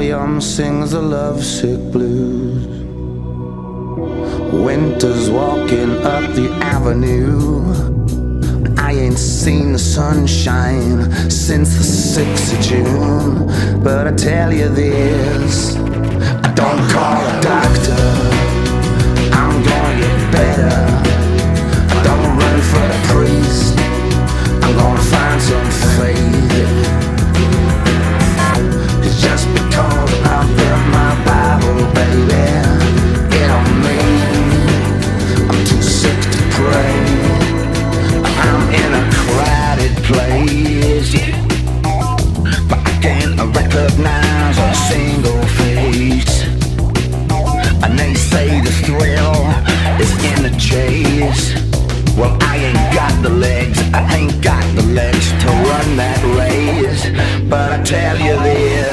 Williams sings the lovesick blues. Winter's walking up the avenue. I ain't seen the sunshine since the 6th of June. But I tell you this, I don't call a doctor, I'm gonna get better. I don't run for the priest, I'm gonna find some faith. It's just because I've read my Bible, baby, it don't mean I'm too sick to pray. I'm in a crowded place, but I can't recognize a single face. And they say the thrill is in the chase. Well, I ain't got the legs, I ain't got the legs to run that race. But I tell you this,